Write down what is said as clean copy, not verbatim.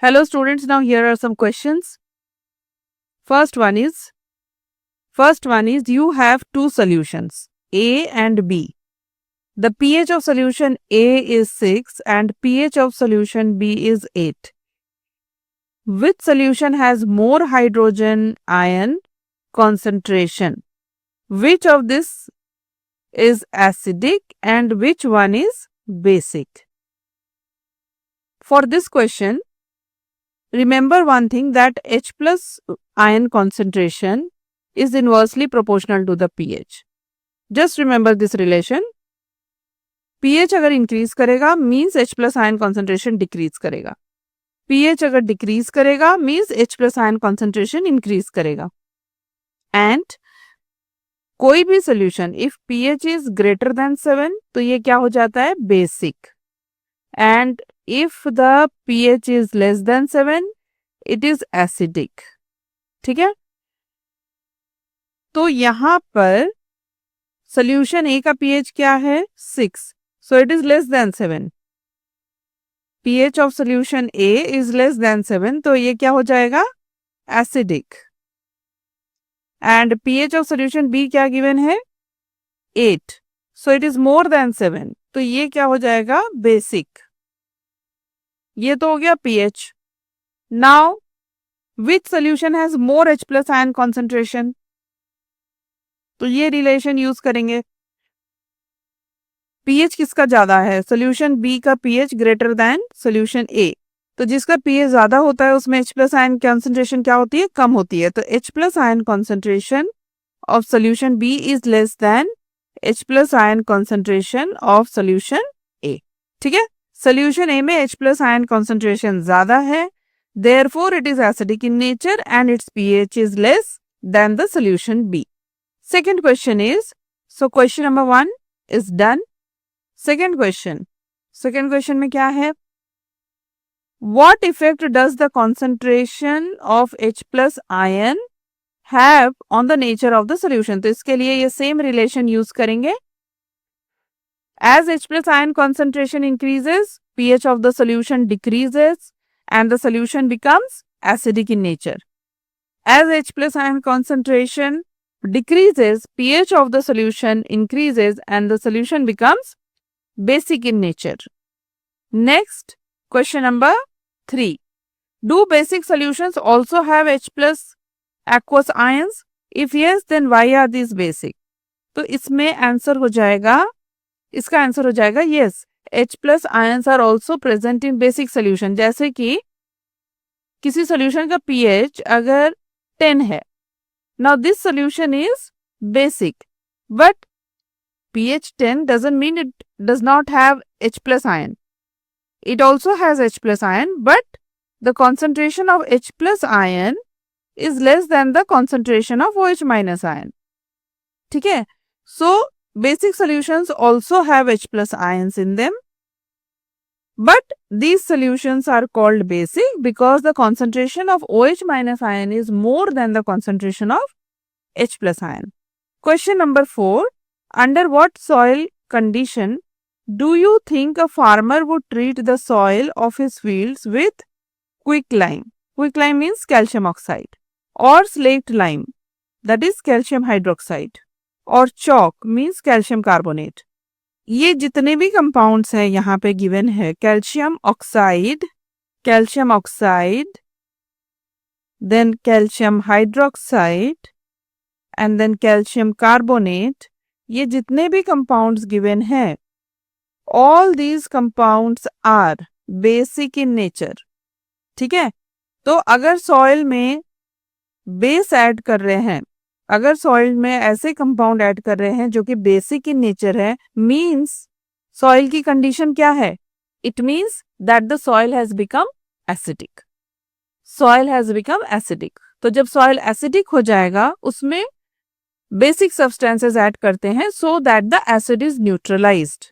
Hello students, now here are some questions. First one is you have two solutions A and B. The pH of solution A is 6 and pH of solution B is 8. Which solution has more hydrogen ion concentration? Which of this is acidic and which one is basic? For this question, remember one thing, that H plus ion concentration is inversely proportional to the pH. Just remember this relation. pH अगर increase करेगा means H plus ion concentration decrease करेगा. pH अगर decrease करेगा means H plus ion concentration increase करेगा. And कोई भी solution if pH is greater than 7 तो ये क्या हो जाता है? Basic. And if the pH is less than 7, it is acidic. ठीक है, तो यहां पर सोल्यूशन A का pH क्या है? 6. So it is less than 7. pH of solution A is less than 7, तो ये क्या हो जाएगा? Acidic. And pH of solution B क्या given है? 8. So it is more than 7, तो ये क्या हो जाएगा? Basic. ये तो हो गया pH. Now, which solution has more H plus ion concentration? तो ये रिलेशन यूज करेंगे. pH किसका ज्यादा है? सोल्यूशन B का pH greater than solution A. तो जिसका pH ज्यादा होता है उसमें H प्लस आयन कॉन्सेंट्रेशन क्या होती है? कम होती है. तो H plus ion concentration of solution B is less than H plus ion concentration of solution A. ठीक है, सोल्यूशन A में H प्लस आयन कॉन्सेंट्रेशन ज्यादा है, therefore it is acidic in nature and its pH is less than the solution B. Second question is, so question number 1 is done. Second question में क्या है? What effect does the concentration of H plus ion have on the nature of the solution? तो इसके लिए ये same relation use करेंगे. As H plus ion concentration increases, pH of the solution decreases and the solution becomes acidic in nature. As H plus ion concentration decreases, pH of the solution increases and the solution becomes basic in nature. Next, question number 3. Do basic solutions also have H plus aqueous ions? If yes, then why are these basic? तो इसमें answer हो जाएगा, इसका answer हो जाएगा yes, H plus ions are also present in basic solution. जैसे कि किसी solution का pH अगर 10 है, now this solution is basic, but pH 10 doesn't mean it does not have H plus ion. It also has H plus ion, but the concentration of H plus ion is less than the concentration of OH minus ion. ठीक है, so basic solutions also have H plus ions in them, but these solutions are called basic because the concentration of OH minus ion is more than the concentration of H plus ion. Question number 4. Under what soil condition do you think a farmer would treat the soil of his fields with quicklime? Quicklime means calcium oxide, or slaked lime, that is calcium hydroxide, और chalk means calcium carbonate. ये जितने भी compounds हैं यहाँ पे given है, calcium oxide, then calcium hydroxide and then calcium carbonate, ये जितने भी कंपाउंड्स गिवन है, all these compounds are basic in nature. ठीक है, तो अगर सॉइल में बेस ऐड कर रहे हैं, अगर सॉइल में ऐसे कंपाउंड ऐड कर रहे हैं जो कि बेसिक इन नेचर है, मींस सॉइल की कंडीशन क्या है? It means that the soil has become acidic. Soil has become acidic. तो जब सॉइल एसिडिक हो जाएगा उसमें बेसिक सब्सटेंसेस ऐड करते हैं so that the acid is neutralised.